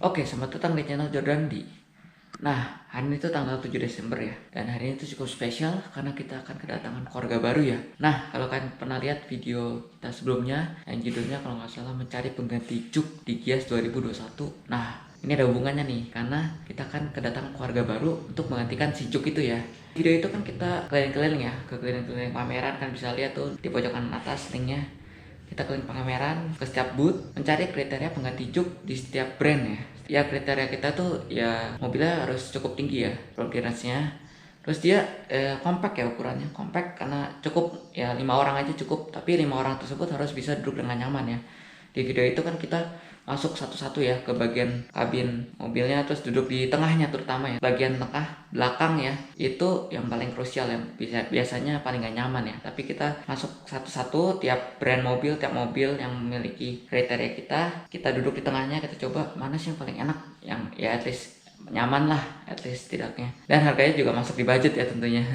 Oke, selamat datang di channel Jordan D. Nah, hari ini tuh tanggal 7 Desember ya. Dan hari ini tuh cukup spesial karena kita akan kedatangan keluarga baru ya. Nah, kalau kalian pernah lihat video kita sebelumnya yang judulnya kalau nggak salah mencari pengganti Juk di Gias 2021. Nah, ini ada hubungannya nih karena kita akan kedatangan keluarga baru untuk menggantikan si Juk itu ya. Video itu kan kita keliling-keliling ya, ke keliling-keliling pameran, kan bisa lihat tuh di pojokan atas linknya. Kita keliling pameran ke setiap booth mencari kriteria pengganti Juk di setiap brand ya. Ya kriteria kita tuh ya mobilnya harus cukup tinggi ya road clearance-nya. Terus dia compact ya, ukurannya compact karena cukup ya 5 orang aja cukup, tapi 5 orang tersebut harus bisa duduk dengan nyaman ya. Di video itu kan kita masuk satu-satu ya ke bagian kabin mobilnya, terus duduk di tengahnya terutama ya, bagian tengah belakang ya, itu yang paling krusial ya, biasanya paling gak nyaman ya. Tapi kita masuk satu-satu tiap brand mobil, tiap mobil yang memiliki kriteria kita duduk di tengahnya, kita coba mana sih yang paling enak, yang ya at least nyaman lah, at least setidaknya, dan harganya juga masuk di budget ya tentunya.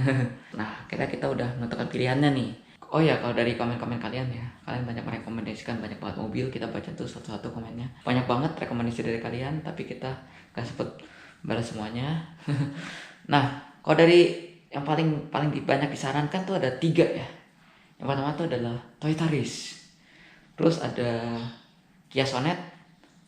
Nah, kita udah menentukan pilihannya nih. Oh ya, kalau dari komen-komen kalian ya, kalian banyak merekomendasikan banyak banget mobil. Kita baca tuh satu-satu komennya, banyak banget rekomendasi dari kalian, tapi kita gak sempet balas semuanya. Nah, kalau dari yang paling banyak disarankan tuh ada 3 ya. Yang pertama tuh adalah Toyota Yaris, terus ada Kia Sonet,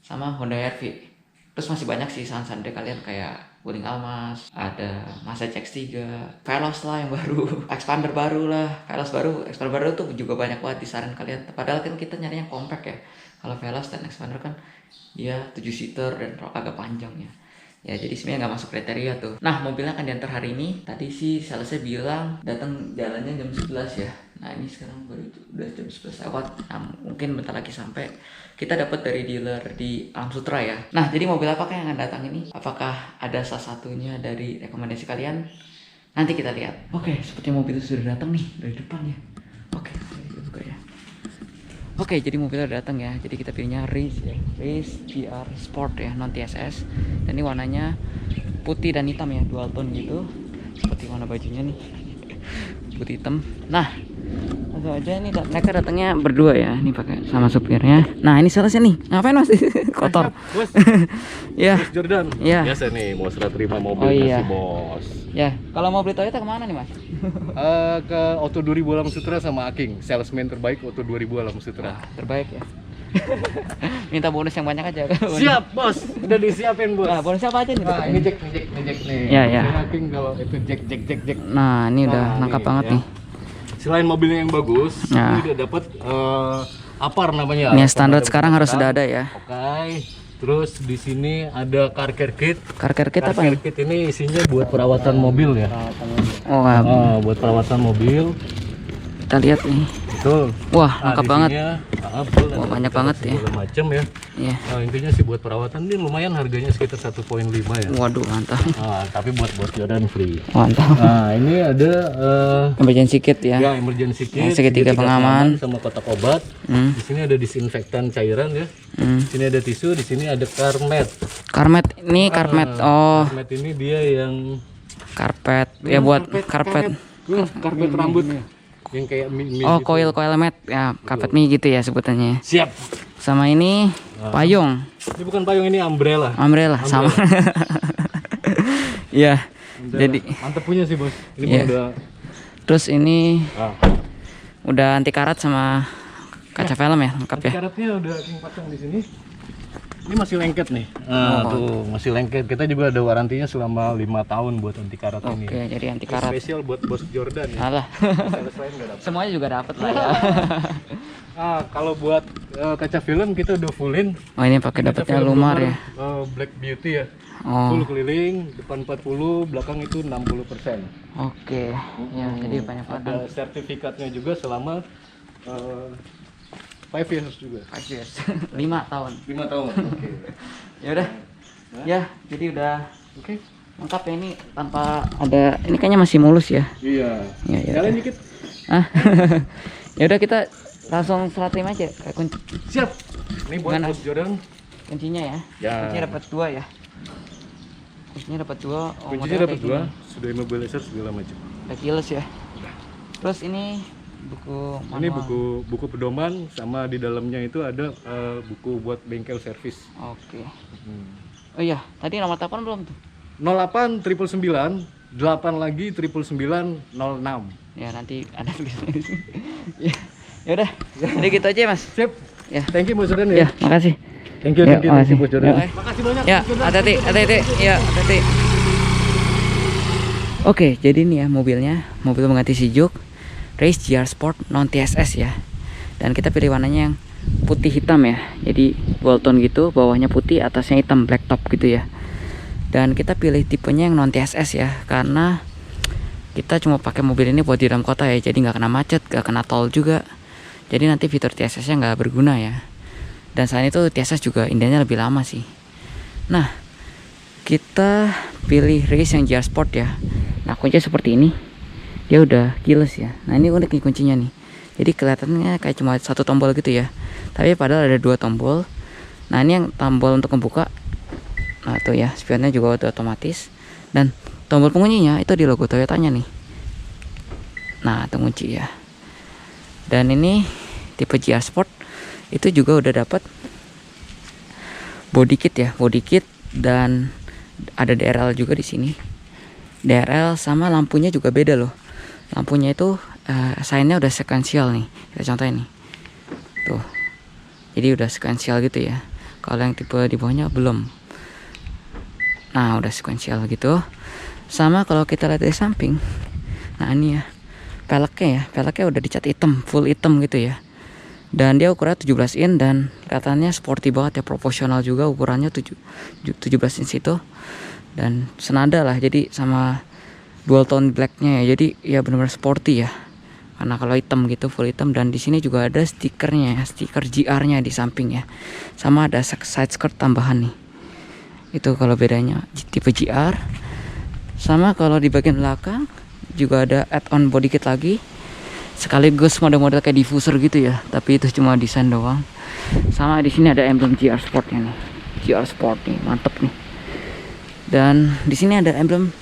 sama Honda HR-V. Terus masih banyak sih saran-saran dari kalian kayak Wuling Almas, ada Mazda CX-3, Veloz lah yang baru, Expander baru lah, Veloz baru, Expander baru tuh juga banyak banget di saran kalian. Padahal kan kita nyari yang compact ya. Kalau Veloz dan Expander kan dia 7 seater dan agak panjang ya. Ya jadi sebenarnya nggak masuk kriteria tuh. Nah, mobilnya akan diantar hari ini. Tadi sih salesnya bilang datang jalannya jam 11 ya. Nah ini sekarang baru udah jam 11 lewat. Nah, mungkin bentar lagi sampai. Kita dapat dari dealer di Alam Sutra ya. Nah, jadi mobil apakah yang akan datang ini? Apakah ada salah satunya dari rekomendasi kalian? Nanti kita lihat. Oke, seperti mobil itu sudah datang nih dari depan ya. Oke, kita buka ya. Oke, jadi mobilnya udah datang ya. Jadi kita pilihnya Race ya. Race GR Sport ya, non TSS. Dan ini warnanya putih dan hitam ya, dual tone gitu. Seperti warna bajunya nih. Putih hitam. Nah, langsung aja nih, mereka datangnya berdua ya, ini pakai sama supirnya. Nah ini salesnya nih, ngapain mas? Kotor. Bos. Ya. Bos Jordan. Ya. Biasa nih mau serah terima mobil iya. si bos. Ya, kalau mau beli Toyota kemana nih mas? Ke Auto 2000 Alam Sutra sama Aking, salesman terbaik Auto 2000 Alam Sutra. Terbaik ya. Minta bonus yang banyak aja. Siap bos, udah disiapin bos. Nah, bonusnya apa aja nih? Nah, ini jack nih. Ya ya. Aking kalau itu jack. Nah ini udah lengkap banget ya. nih. Selain mobilnya yang bagus, Nah. ini udah dapat Apar namanya. Ini standar sekarang harus sudah ada ya. Oke. Terus di sini ada car care kit. Car care kit apa Car nih? care kit ini isinya buat perawatan mobil ya. Oh, Buat perawatan mobil. kita lihat nih. Betul. Wah, lengkap banget. Wah, banyak banget ya. Macam ya. Iya. Nah, intinya sih buat perawatan ini lumayan, harganya sekitar 1,5 ya. Waduh, mantap. Tapi buat Jordan free. Mantap. Nah, ini ada Emergency kit ya. ya emergency kit, segitiga pengaman sama kotak obat. Di sini ada disinfektan cairan ya. Di sini ada tisu, di sini ada karmet. Karmet ini karpet. Oh, Karmet ini dia yang karpet ya, buat karpet. Karpet rambut yang kayak Oh, coil mat ya, karpet mie gitu ya sebutannya. Siap. Sama ini payung. Ini bukan payung, ini umbrella. Sama. Iya. Jadi mantep punya sih bos. Ini iya. udah. Terus ini udah anti karat sama kaca film ya, lengkap ya. Karetnya udah pasang di sini. Ini masih lengket nih. Tuh masih lengket. Kita juga ada warantinya selama 5 tahun buat anti karat ini. Oke, jadi anti karat. Spesial buat bos Jordan ya. Alah. Semuanya juga dapat lah ya. Kalau buat kaca film kita udah fullin. Oh, ini pakai dapatnya Lumar ya. Black Beauty ya. Oh. Full keliling, depan 40, belakang itu 60%. Oke. Ya, jadi banyak banget. Ada sertifikatnya juga selama 5 years juga. 5 years. 5 tahun. 5 tahun. Oke. Ya udah. Ya, jadi udah Oke. lengkap ya ini, tanpa ada, ini kayaknya masih mulus ya. Iya. Ya. Jalan dikit. Ya udah, kita langsung serah terima aja. Kunci. Siap. Ini buat Gimana? bos Jordan. Kuncinya ya. Ya. Kuncinya dapat 2 ya. Kuncinya dapat 2. Kuncinya dapat 2. Sudah immobilizer segala macam. Ada keyless ya. Terus ini buku manual. Ini buku pedoman, sama di dalamnya itu ada buku buat bengkel servis. Oke. Oh iya, tadi nomor telepon belum tuh? 08 999 8 lagi 999 06. Ya nanti ada tulisannya di sini. Ya, ya udah. Jadi gitu aja Mas. Sip. Ya. Thank you Bos Jordan Ya, ya. makasih. Thank you, Ya, thank you makasih. Bos Jordan. Ya, Makasih banyak. Ya, Bos Jordan. hati-hati, hati-hati. Ya, hati-hati. Oke, jadi ini ya mobilnya, mobil mengganti Sejuk Race GR Sport non TSS ya. Dan kita pilih warnanya yang putih hitam ya. Jadi gold tone gitu, bawahnya putih, atasnya hitam, black top gitu ya. Dan kita pilih tipenya yang non TSS ya, karena kita cuma pakai mobil ini buat di dalam kota ya. Jadi nggak kena macet, nggak kena tol juga. Jadi nanti fitur TSS-nya nggak berguna ya. Dan selain itu TSS juga indahnya lebih lama sih. Nah, kita pilih Race yang GR Sport ya. Nah, kuncinya seperti ini. Dia udah keyless ya. Nah, ini unik nih kuncinya nih. Jadi kelihatannya kayak cuma satu tombol gitu ya. Tapi padahal ada dua tombol. Nah, ini yang tombol untuk membuka. Nah, tuh ya, spionnya juga udah otomatis. Dan tombol penguncinya itu di logo Toyotanya nih. Nah, itu kunci ya. Dan ini tipe GR Sport itu juga udah dapat body kit ya, body kit, dan ada DRL juga di sini. DRL sama lampunya juga beda loh. Lampunya itu sign-nya udah sequential nih. Kita contohin nih. Tuh. Jadi udah sequential gitu ya. Kalau yang tipe di bawahnya belum. Nah, udah sequential gitu. Sama kalau kita lihat dari samping. Nah, ini ya. Peleknya udah dicat hitam, full hitam gitu ya. Dan dia ukurannya 17 in dan katanya sporty banget ya, proporsional juga ukurannya 17 inch itu. Dan senada lah, jadi sama dual tone blacknya ya, jadi ya benar-benar sporty ya. Karena kalau hitam gitu, full hitam. Dan di sini juga ada stikernya ya, stiker GR-nya di samping ya. Sama ada side skirt tambahan nih. Itu kalau bedanya tipe GR. Sama kalau di bagian belakang juga ada add-on body kit lagi. Sekaligus model-model kayak diffuser gitu ya, tapi itu cuma desain doang. Sama di sini ada emblem GR Sportnya nih, GR Sport nih, mantep nih. Dan di sini ada emblem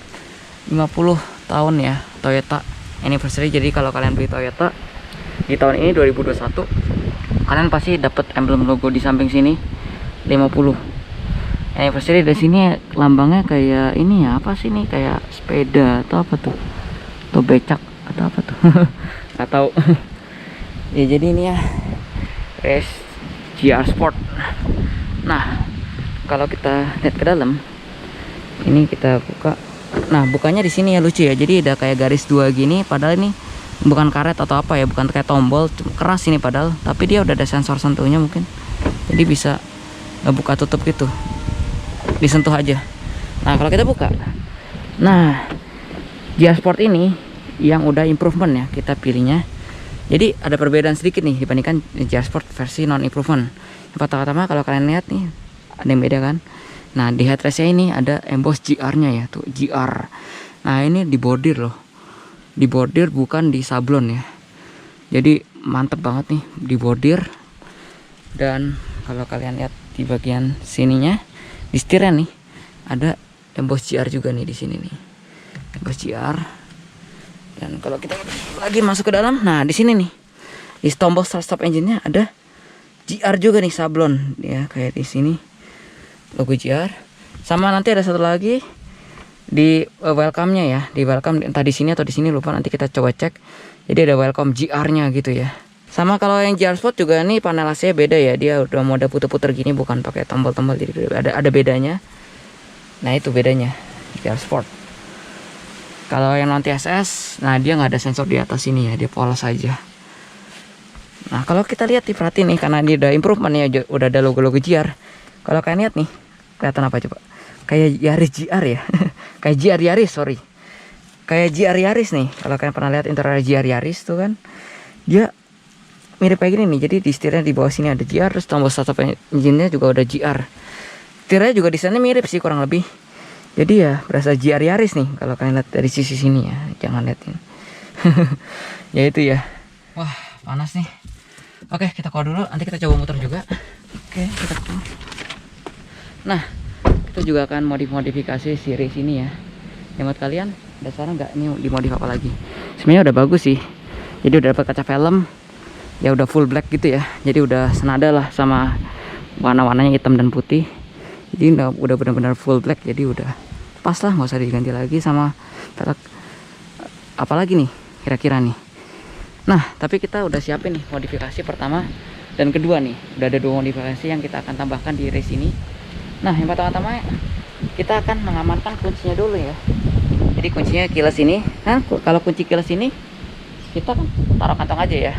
50 tahun ya Toyota anniversary. Jadi kalau kalian beli Toyota di tahun ini 2021, kalian pasti dapat emblem logo di samping sini 50 anniversary. Di sini lambangnya kayak ini ya, apa sih nih, kayak sepeda atau apa tuh, atau becak atau apa tuh nggak tahu. Ya, jadi ini ya Race GR Sport. Nah, kalau kita lihat ke dalam ini, kita buka. Nah, bukanya di sini ya, lucu ya. Jadi ada kayak garis dua gini, padahal ini bukan karet atau apa ya, bukan kayak tombol, keras ini padahal, tapi dia udah ada sensor sentuhnya mungkin. Jadi bisa ngebuka tutup gitu, disentuh aja. Nah, kalau kita buka, nah GR Sport ini yang udah improvement ya kita pilihnya. Jadi ada perbedaan sedikit nih dibandingkan GR Sport versi non improvement. Yang pertama, kalau kalian lihat nih, ada yang beda kan. Nah, di headrestnya ini ada emboss GR-nya ya, tuh GR. Nah, ini di bordir loh, di bordir bukan di sablon ya. Jadi mantep banget nih di bordir. Dan kalau kalian lihat di bagian sininya, di setirnya nih ada emboss GR juga nih di sini nih, emboss GR. Dan kalau kita lagi masuk ke dalam, nah di sini nih di tombol start stop engine-nya ada GR juga nih, sablon ya, kayak di sini logo GR. Sama nanti ada satu lagi di welcome-nya ya, di welcome entah di sini atau di sini, lupa, nanti kita coba cek. Jadi ada welcome GR-nya gitu ya. Sama kalau yang GR Sport juga nih panel AC beda ya, dia udah mode puter-puter gini, bukan pakai tombol-tombol, jadi ada bedanya. Nah, itu bedanya GR Sport. Kalau yang non TSS, nah dia nggak ada sensor di atas sini ya, dia polos aja. Nah, kalau kita lihat, diperhatiin nih, karena dia udah improvement ya, udah ada logo-logo GR. Kalau kalian lihat nih, kelihatan apa coba? Kayak Yaris GR ya. Kayak GR Yaris, sorry. Kayak GR Yaris nih. Kalau kalian pernah lihat interior GR Yaris tuh kan, dia mirip kayak gini nih. Jadi di setirnya di bawah sini ada GR, terus tombol start stop engine-nya juga udah GR. Setirnya juga desainnya mirip sih kurang lebih. Jadi ya berasa GR Yaris nih kalau kalian lihat dari sisi sini ya. Jangan liatin. Ya itu ya. Wah, panas nih. Oke, kita keluar dulu, nanti kita coba muter juga. Oke, kita keluar. Nah, kita juga akan modifikasi series ini ya. Yang buat kalian, udah sekarang nggak ini dimodif apa lagi? Sebenarnya udah bagus sih. Jadi udah dapat kaca film, ya udah full black gitu ya. Jadi udah senada lah sama warna-warnanya hitam dan putih. Jadi udah benar-benar full black, jadi udah pas lah, nggak usah diganti lagi sama velg. Apalagi nih kira-kira nih. Nah, tapi kita udah siapin nih modifikasi pertama dan kedua nih. Udah ada 2 modifikasi yang kita akan tambahkan di race ini. Nah, yang pertama-tama kita akan mengamankan kuncinya dulu ya. Jadi kuncinya keyless ini. Nah, kalau kunci keyless ini kita kan taruh kantong aja ya.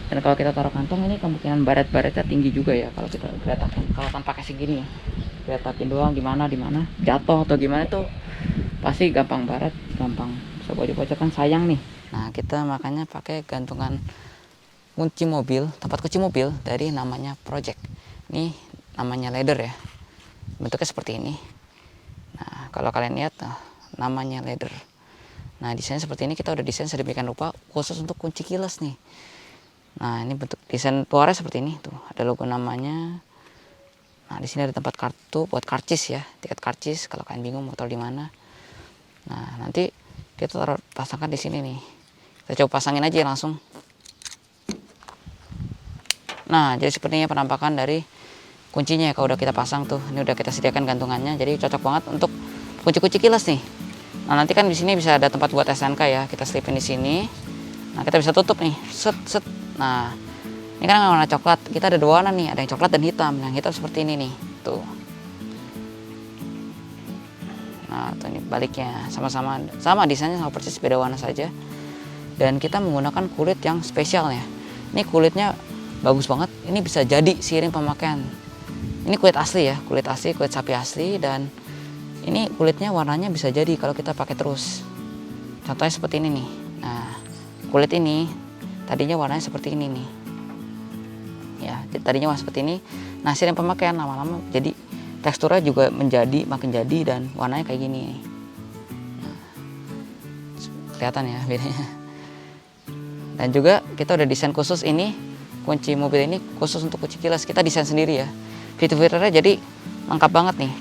Dan kalau kita taruh kantong ini kemungkinan baret-baretnya tinggi juga ya kalau kita geretakin. Kalau tanpa casing gini ya, geretakin doang di mana jatuh atau gimana tuh pasti gampang baret, gampang bisa bocor-bocor kan, sayang nih. Nah, kita makanya pakai gantungan kunci mobil, tempat kunci mobil dari namanya Project. Ini namanya leather ya, bentuknya seperti ini. Nah, kalau kalian lihat, namanya leather. Nah, desainnya seperti ini, kita udah desain sedemikian rupa khusus untuk kunci keyless nih. Nah, ini bentuk desain luarnya seperti ini tuh, ada logo namanya. Nah, di sini ada tempat kartu buat karcis ya, tiket karcis kalau kalian bingung mau taruh di mana. Nah, nanti kita pasangkan di sini nih. Kita coba pasangin aja langsung. Nah, jadi sepertinya penampakan dari kuncinya ya, kalau udah kita pasang tuh. Ini udah kita sediakan gantungannya, jadi cocok banget untuk kunci-kunci keyless nih. Nah, nanti kan di sini bisa ada tempat buat SNK ya, kita selipin di sini. Nah, kita bisa tutup nih, set. Nah, ini kan warna coklat, kita ada 2 warna nih, ada yang coklat dan hitam. Yang hitam seperti ini nih, tuh. Nah, tuh ini baliknya sama desainnya, sama persis, beda warna saja. Dan kita menggunakan kulit yang spesial ya. Ini kulitnya bagus banget, ini bisa jadi seiring pemakaian. Ini kulit asli ya, kulit sapi asli, dan ini kulitnya warnanya bisa jadi kalau kita pakai terus. Contohnya seperti ini nih. Nah, kulit ini tadinya warnanya seperti ini nih. Ya, tadinya warna seperti ini. Nah, seiring pemakaian lama-lama jadi teksturnya juga makin jadi dan warnanya kayak gini. Nah, kelihatan ya bedanya. Dan juga kita udah desain khusus ini, kunci mobil ini khusus untuk kunci keyless, kita desain sendiri ya. Fitur-fiturnya jadi lengkap banget nih.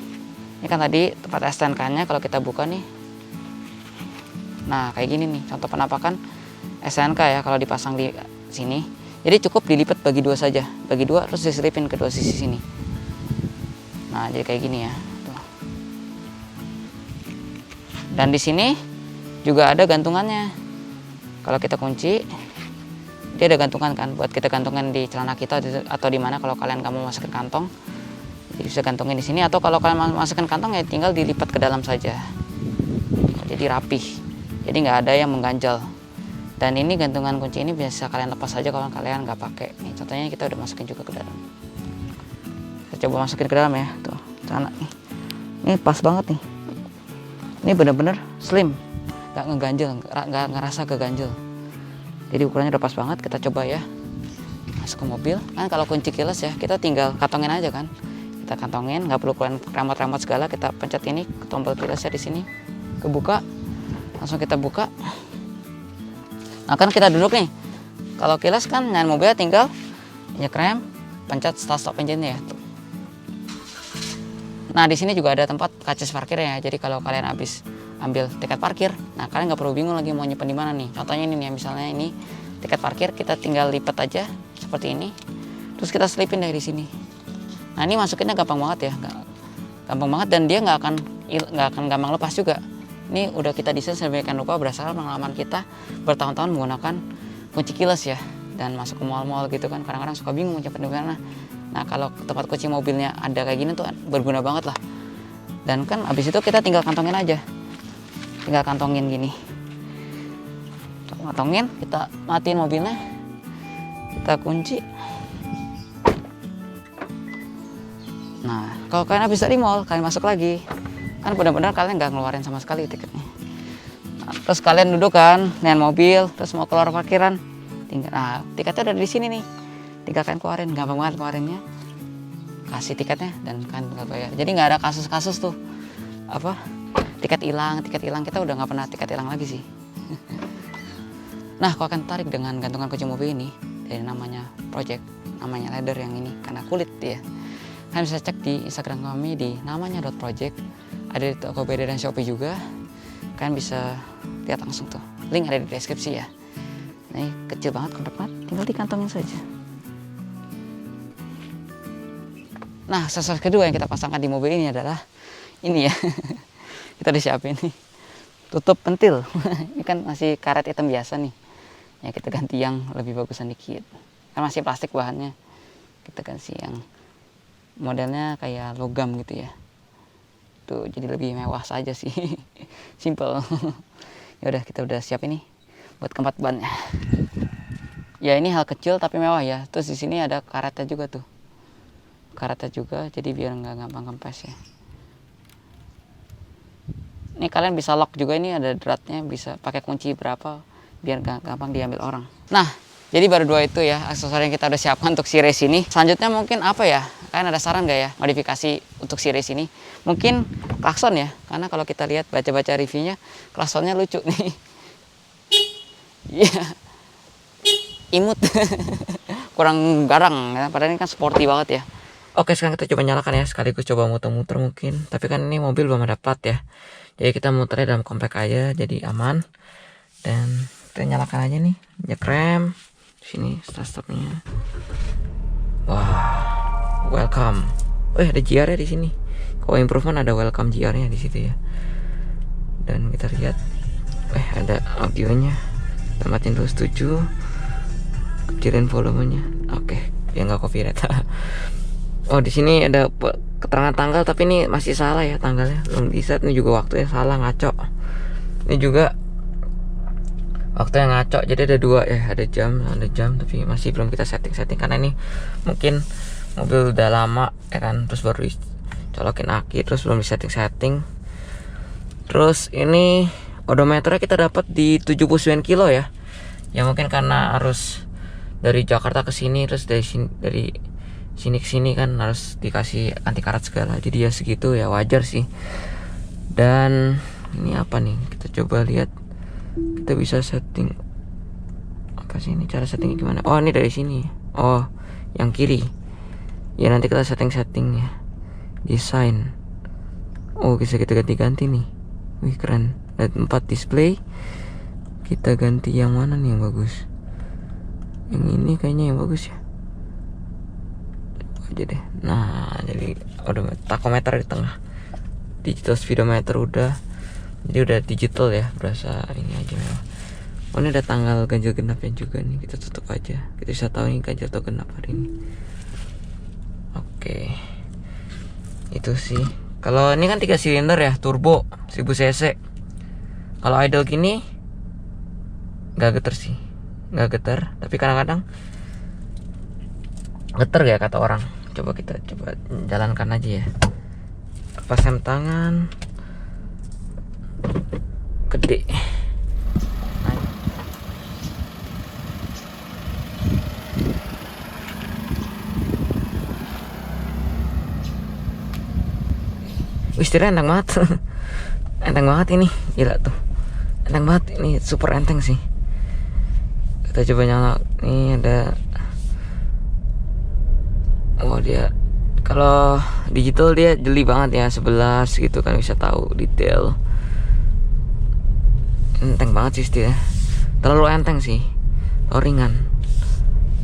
Ini kan tadi tempat STNK-nya, kalau kita buka nih. Nah, kayak gini nih contoh penampakan STNK ya kalau dipasang di sini. Jadi cukup dilipat bagi 2 saja, bagi 2 terus diselipin ke 2 sisi sini. Nah, jadi kayak gini ya. Tuh. Dan di sini juga ada gantungannya. Kalau kita kunci, dia ada gantungan kan buat kita gantungan di celana kita atau di mana kalau kalian nggak mau masukin kantong. Jadi bisa gantungin di sini, atau kalau kalian masukin kantong ya tinggal dilipat ke dalam saja. Jadi rapih. Jadi nggak ada yang mengganjal. Dan ini gantungan kunci ini bisa kalian lepas saja kalau kalian nggak pakai. Nih contohnya kita udah masukin juga ke dalam. Kita coba masukin ke dalam ya, tuh celana nih. Ini pas banget nih. Ini bener-bener slim, nggak ngeganjel, nggak ngerasa keganjel. Jadi ukurannya udah pas banget. Kita coba ya, masuk ke mobil. Kan kalau kunci keyless ya kita tinggal kantongin aja kan. Kita kantongin, nggak perlu keluarin remote segala. Kita pencet ini tombol keylessnya di sini, kebuka, langsung kita buka. Nah, kan kita duduk nih. Kalau keyless kan nyalain mobilnya tinggal nyekrem, pencet start engine ya. Tuh. Nah, di sini juga ada tempat karcis parkir ya. Jadi kalau kalian habis ambil tiket parkir, nah kalian nggak perlu bingung lagi mau nyimpen di mana nih. Contohnya ini nih, misalnya ini tiket parkir, kita tinggal lipat aja seperti ini. Terus kita selipin dari sini. Nah, ini masukinnya gampang banget ya, gampang banget, dan dia nggak akan gampang lepas juga. Ini udah kita desain sedemikian rupa berdasarkan pengalaman kita bertahun-tahun menggunakan kunci keyless ya, dan masuk ke mall-mall gitu kan, kadang-kadang suka bingung nyimpen di mana. Nah, kalau tempat kunci mobilnya ada kayak gini tuh berguna banget lah. Dan kan abis itu kita tinggal kantongin aja, tinggal kantongin gini, kantongin, kita matiin mobilnya, kita kunci. Nah, kalau kalian habis dari mall, kalian masuk lagi, kan benar-benar kalian nggak ngeluarin sama sekali tiketnya. Nah, terus kalian duduk kan dengan mobil, terus mau keluar parkiran, nah tiketnya udah di sini nih, tinggal kalian keluarin, gampang banget keluarinnya, kasih tiketnya dan kan tinggal bayar. Jadi nggak ada kasus-kasus tuh apa tiket hilang, kita udah nggak pernah tiket hilang lagi sih. Nah, kalau kalian tertarik dengan gantungan kunci mobil ini dari namanya Project, namanya leather yang ini karena kulit ya, kalian bisa cek di Instagram kami di namanya.project. Ada di Tokopedia dan Shopee juga. Kalian bisa lihat langsung tuh. Link ada di deskripsi ya. Ini kecil banget, kompakt banget. Tinggal dikantongin saja. Nah, aksesoris kedua yang kita pasangkan di mobil ini adalah ini ya. Kita udah siapin nih. Tutup pentil. Ini kan masih karet hitam biasa nih. Ya kita ganti yang lebih bagusan dikit. Kan masih plastik bahannya. Kita ganti yang modelnya kayak logam gitu ya. Tuh jadi lebih mewah saja sih. Simple. Ya udah kita udah siap ini buat keempat bannya. Ya ini hal kecil tapi mewah ya. Terus di sini ada karetnya juga tuh. Karetnya juga jadi biar nggak gampang kempes ya. Ini kalian bisa lock juga, ini ada dratnya, bisa pakai kunci berapa biar gampang diambil orang. Nah, jadi baru dua itu ya aksesoris yang kita udah siapkan untuk si race ini. Selanjutnya mungkin apa ya? Kalian ada saran nggak ya modifikasi untuk si race ini? Mungkin klakson ya, karena kalau kita lihat baca-baca reviewnya, klaksonnya lucu nih. Iya, imut, kurang garang ya. Padahal ini kan sporty banget ya. Oke, sekarang kita coba nyalakan ya, sekaligus coba muter-muter mungkin. Tapi kan ini mobil belum ada plat ya. Jadi kita muternya dalam komplek aja, jadi aman. Dan kita nyalakan aja nih, injek rem. Sini start-stopnya. Wah, welcome. Ada GR ya di sini. Kalau improvement ada welcome GR-nya di situ ya. Dan kita lihat, ada audionya. Kita matiin dulu, setuju. Kecilin volumenya. Oke, biar nggak copyright. Oh, di sini ada keterangan tanggal tapi ini masih salah ya tanggalnya. Belum di set, ini juga waktunya salah, ngaco. Ini juga waktunya ngaco. Jadi ada dua ya, ada jam tapi masih belum kita setting karena ini mungkin mobil udah lama ya kan, terus baru dicolokin aki, terus belum di setting. Terus ini odometernya kita dapat di 79 kilo ya. Ya mungkin karena harus dari Jakarta ke sini, terus dari sini ke sini kan harus dikasih anti karat segala, jadi ya segitu ya, wajar sih. Dan ini apa nih, kita coba lihat, kita bisa setting apa sih ini, cara settingnya gimana? Oh ini dari sini, oh yang kiri ya, nanti kita settingnya desain. Oh bisa kita ganti-ganti nih, wih keren. Ada 4 display, kita ganti yang mana nih yang bagus? Yang ini kayaknya yang bagus ya aja deh. Nah jadi udah tachometer di tengah, digital speedometer udah, jadi udah digital ya, berasa ini aja memang. Oh ini ada tanggal ganjil genapnya juga nih, kita tutup aja, kita bisa tahu ini ganjil atau genap hari ini. Oke, itu sih. Kalau ini kan 3 silinder ya, turbo 1000 cc. Kalau idle gini nggak getar sih, nggak getar, tapi kadang-kadang getar ya kata orang. Coba kita jalankan aja ya. Pas rem tangan gede. Wih, setirnya enteng banget. Enteng banget ini, gila tuh. Enteng banget ini, super enteng sih. Kita coba nyala. Nih ada, oh dia kalau digital dia jeli banget ya, 11 gitu kan, bisa tahu detail. Enteng banget sih setirnya, terlalu enteng sih, terlalu ringan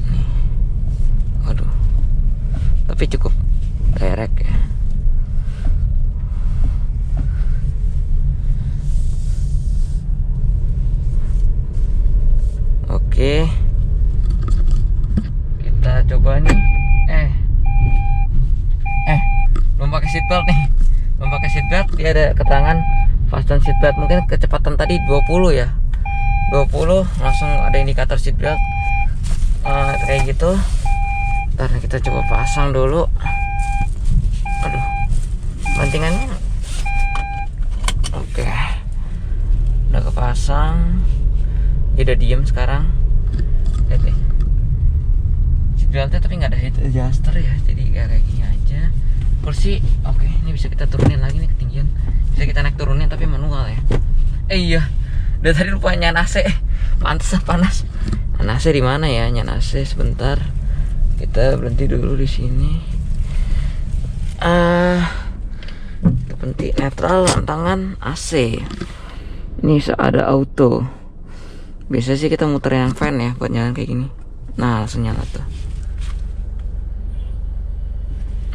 nih. Waduh, tapi cukup direct ya. Oke, kita coba nih. Belum pakai seatbelt nih, belum pakai seatbelt. Dia ada keterangan fasten seatbelt, mungkin kecepatan tadi 20 ya, 20 langsung ada indikator seatbelt kayak gitu. Ntar kita coba pasang dulu. Aduh, bantingannya oke, udah kepasang. Dia udah diem sekarang. Lihat nih, seatbeltnya tapi nggak ada head adjuster ya, jadi kayak gini aja. Kursi oke, ini bisa kita turunin lagi nih ketinggian, bisa kita naik turunin tapi manual ya. Iya, udah tadi lupa nyalain AC. Pantes panas. AC di mana ya? Nyalain AC sebentar. Kita berhenti dulu di sini. Berhenti netral, tangan AC. Ini ada auto. Biasa sih kita muter yang fan ya buat nyalain kayak gini. Nah langsung nyala tuh.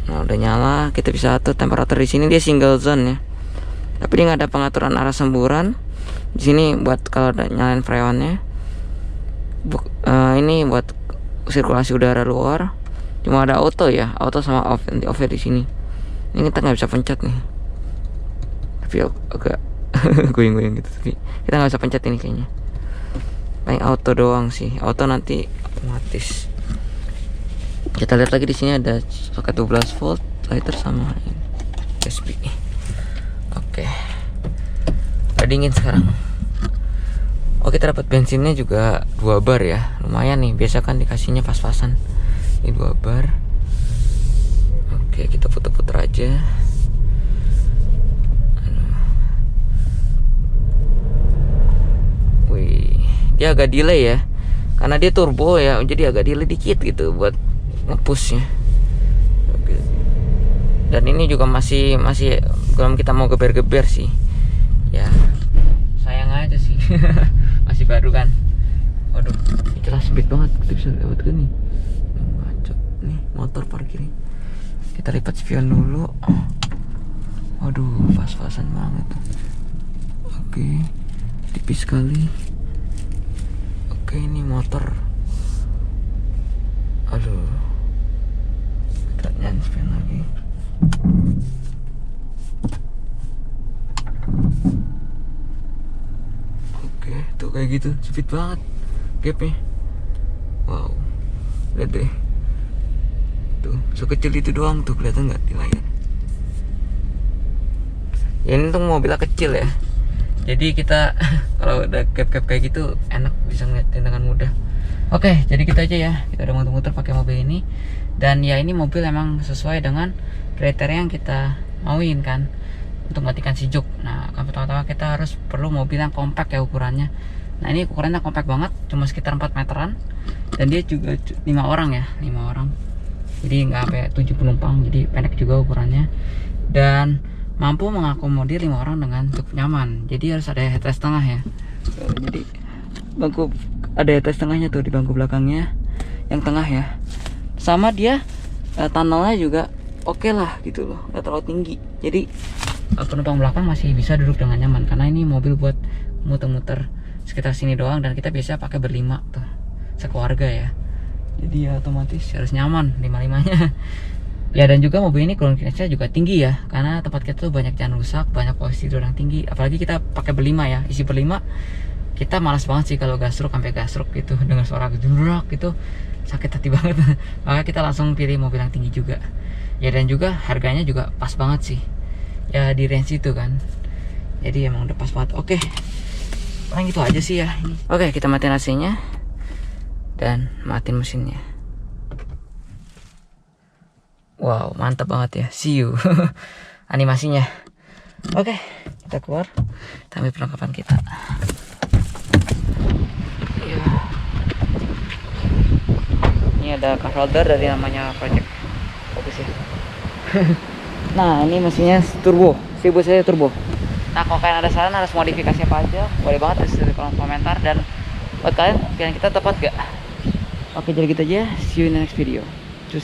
Nah udah nyala, kita bisa atur temperatur. Di sini dia single zone ya, tapi dia nggak ada pengaturan arah semburan. Di sini buat kalau ada nyalain freonnya. Ini buat sirkulasi udara luar. Cuma ada auto ya, auto sama off. Nanti off di sini. Ini kita nggak bisa pencet nih, tapi agak goyang-goyang gitu. Tapi kita nggak bisa pencet ini kayaknya. Paling auto doang sih, auto nanti otomatis. Kita lihat lagi di sini ada soket 12 volt lighter sama USB. Oke. Udah dingin sekarang. Oh, kita dapat bensinnya juga 2 bar ya. Lumayan nih, biasa kan dikasihnya pas-pasan. Ini 2 bar. Oke, kita puter-puter aja. Wih, dia agak delay ya. Karena dia turbo ya, jadi agak delay dikit gitu buat ngepushnya. Dan ini juga masih belum kita mau geber-geber sih ya, sayang aja sih. Masih baru kan. Waduh, ini jelas speed banget, kita bisa lewat ke nih. Macet nih motor parkirnya. Kita lipat spion dulu. Waduh, pas-pasan banget. Oke, tipis sekali. Oke, ini motor. Aduh, kita nyanyi spion lagi. Oke, tuh kayak gitu, speed banget gapnya. Wow, lihat deh, tuh sekecil itu doang tuh, kelihatan nggak di layar? Ya, ini tuh mobilnya kecil ya, jadi kita kalau udah gap kayak gitu enak, bisa ngeliatin dengan mudah. Oke, jadi kita aja ya, kita udah muter-muter pakai mobil ini. Dan ya ini mobil emang sesuai dengan kriteria yang kita mauin kan, untuk matikan si jok. Nah kan pertama-tama kita harus perlu mobil yang kompak ya ukurannya. Nah ini ukurannya kompak banget, cuma sekitar 4 meteran. Dan dia juga 5 orang ya, 5 orang. Jadi nggak sampai 7 penumpang, jadi pendek juga ukurannya. Dan mampu mengakomodir 5 orang dengan cukup nyaman. Jadi harus ada headrest tengah ya. Jadi bangku ada headrest tengahnya tuh di bangku belakangnya, yang tengah ya. Sama dia tunnelnya juga oke lah gitu loh, nggak terlalu tinggi. Jadi penumpang belakang masih bisa duduk dengan nyaman, karena ini mobil buat muter-muter sekitar sini doang, dan kita biasa pakai berlima tuh, sekeluarga ya. Jadi ya otomatis harus nyaman 5-5-nya. Ya dan juga mobil ini ground clearance-nya juga tinggi ya, karena tempat kita tuh banyak jalan rusak, banyak posisi tidur yang tinggi. Apalagi kita pakai berlima ya, isi berlima. Kita malas banget sih kalau gasruk sampai gasruk gitu, dengan suara gedruk gitu, sakit hati banget. Maka kita langsung pilih mobil yang tinggi juga. Ya dan juga harganya juga pas banget sih. Ya di range itu kan. Jadi emang udah pas banget. Oke. Paling gitu aja sih ya ini. Oke, kita matiin AC-nya dan matiin mesinnya. Wow, mantap banget ya. See you. Animasinya. Oke, kita keluar. Kita ambil perlengkapan kita. Ya. Ini ada car holder dari namanya Project. Fokus ya. Nah, ini mesinnya turbo. Buat saya turbo. Nah, kalau kalian ada saran, harus modifikasi apa aja, boleh banget tulis di kolom komentar. Dan buat kalian, pilihan kita tepat gak? Oke, jadi gitu aja. See you in the next video. Cus.